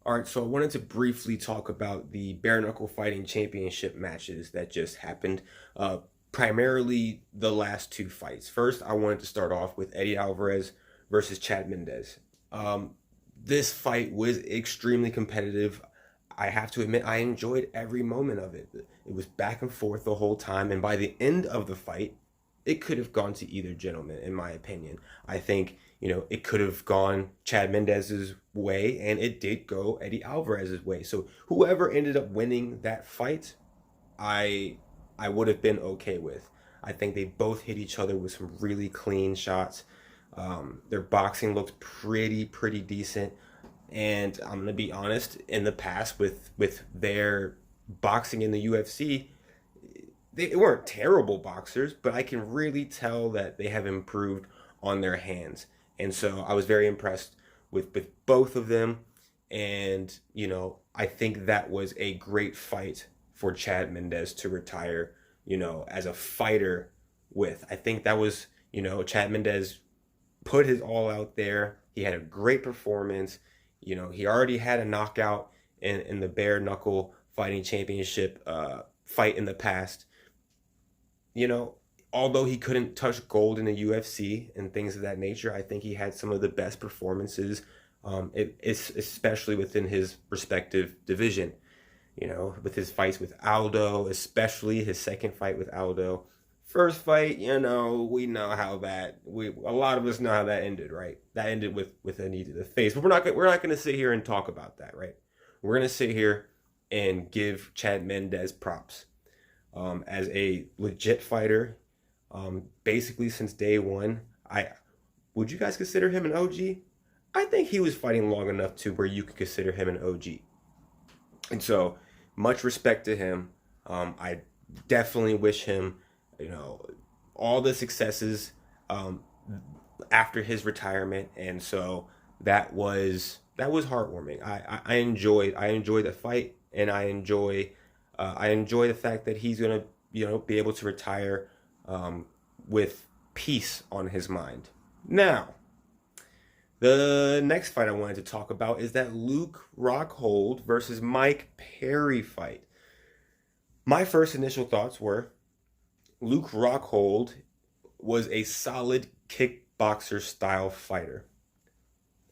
All right, so I wanted to briefly talk about the bare knuckle fighting championship matches that just happened. Uh, Primarily the last two fights. First, I wanted to start off with Eddie Alvarez versus Chad Mendes. Um, this fight was extremely competitive. I have to admit, I enjoyed every moment of it. It was back and forth the whole time, and by the end of the fight, it could have gone to either gentleman, in my opinion. I think, it could have gone Chad Mendes's way, and it did go Eddie Alvarez's way. So whoever ended up winning that fight, I I would have been okay with. I think they both hit each other with some really clean shots. Their boxing looked pretty decent. And I'm gonna be honest, in the past with their boxing in the UFC, they weren't terrible boxers, but I can really tell that they have improved on their hands. And so I was very impressed with both of them. And, I think that was a great fight for Chad Mendes to retire, as a fighter with. I think that was, Chad Mendes put his all out there. He had a great performance. He already had a knockout in the bare knuckle fighting championship fight in the past. you know, Although he couldn't touch gold in the UFC and things of that nature, I think he had some of the best performances, it's especially within his respective division. With his fights with Aldo, especially his second fight with Aldo. First fight, we know how a lot of us know how that ended, right? That ended with a knee to the face. But we're not gonna sit here and talk about that, right? We're gonna sit here and give Chad Mendes props as a legit fighter. Basically since day one. I Would you guys consider him an OG? I think he was fighting long enough to where you could consider him an OG. And so, much respect to him. I definitely wish him, all the successes after his retirement. And so that was heartwarming. I enjoyed the fight, and I enjoy the fact that he's gonna be able to retire with peace on his mind. Now, the next fight I wanted to talk about is that Luke Rockhold versus Mike Perry fight. My first initial thoughts were Luke Rockhold was a solid kickboxer style fighter.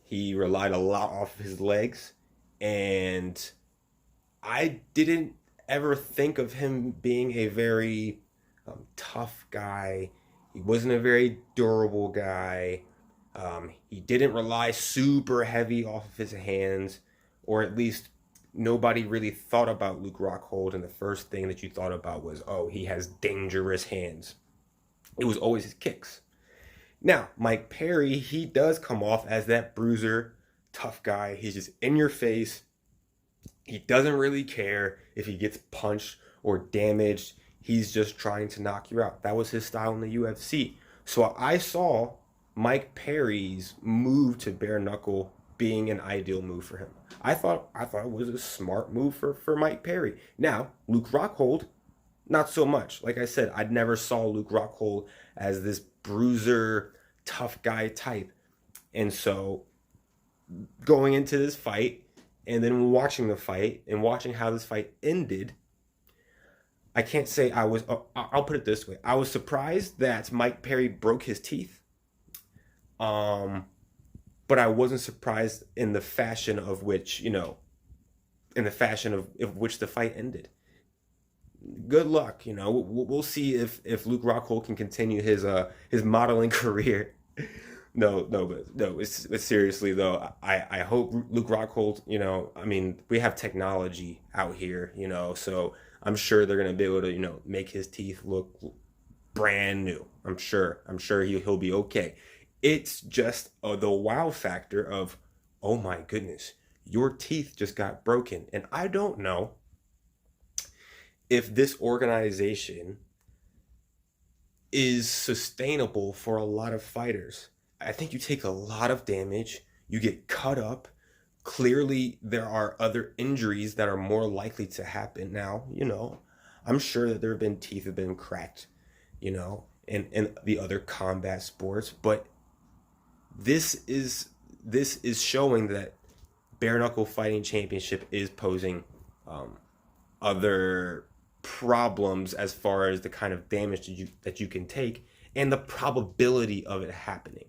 He relied a lot off of his legs, and I didn't ever think of him being a very tough guy. He wasn't a very durable guy. He didn't rely super heavy off of his hands, or at least nobody really thought about Luke Rockhold, and the first thing that you thought about was, oh, he has dangerous hands. It was always his kicks. Now, Mike Perry, he does come off as that bruiser, tough guy. He's just in your face. He doesn't really care if he gets punched or damaged. He's just trying to knock you out. That was his style in the UFC. So I saw Mike Perry's move to bare knuckle being an ideal move for him. I thought it was a smart move for Mike Perry. Now, Luke Rockhold, not so much. Like I said, I never saw Luke Rockhold as this bruiser, tough guy type. And so going into this fight and then watching the fight and watching how this fight ended, I can't say I was, I'll put it this way. I was surprised that Mike Perry broke his teeth. But I wasn't surprised in the fashion of which, of which the fight ended. Good luck, we'll see if Luke Rockhold can continue his modeling career. It's seriously though. I hope Luke Rockhold, we have technology out here, so I'm sure they're gonna be able to, make his teeth look brand new. I'm sure he'll be okay. It's just the wow factor of, oh my goodness, your teeth just got broken. And I don't know if this organization is sustainable for a lot of fighters. I think you take a lot of damage, you get cut up. Clearly, there are other injuries that are more likely to happen. Now, I'm sure that there have been teeth have been cracked, in the other combat sports, but this is showing that bare knuckle fighting championship is posing other problems as far as the kind of damage that you can take and the probability of it happening.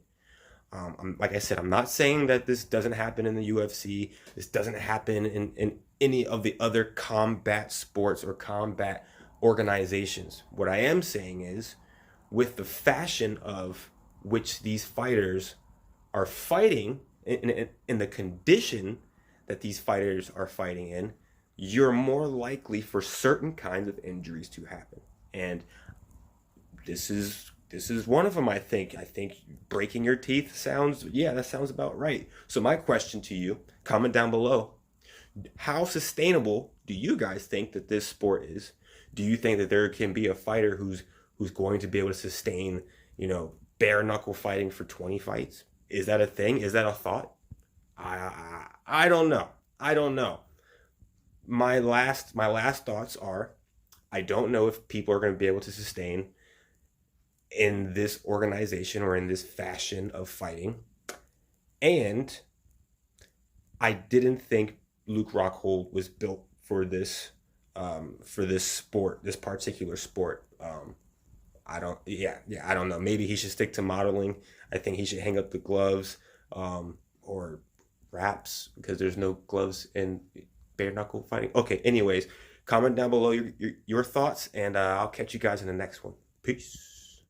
Like I said, I'm not saying that this doesn't happen in the UFC. This doesn't happen in any of the other combat sports or combat organizations. What I am saying is, with the fashion of which these fighters are fighting, in the condition that these fighters are fighting in, you're more likely for certain kinds of injuries to happen. And this is one of them, I think. I think breaking your teeth that sounds about right. So my question to you, comment down below, how sustainable do you guys think that this sport is? Do you think that there can be a fighter who's going to be able to sustain, bare knuckle fighting for 20 fights? Is that a thing? Is that a thought? I don't know. I don't know. My last thoughts are, I don't know if people are going to be able to sustain in this organization or in this fashion of fighting. And I didn't think Luke Rockhold was built for this sport, this particular sport. I don't know. Maybe he should stick to modeling. I think he should hang up the gloves, or wraps, because there's no gloves in bare knuckle fighting. Okay, anyways, comment down below your thoughts, and I'll catch you guys in the next one. Peace.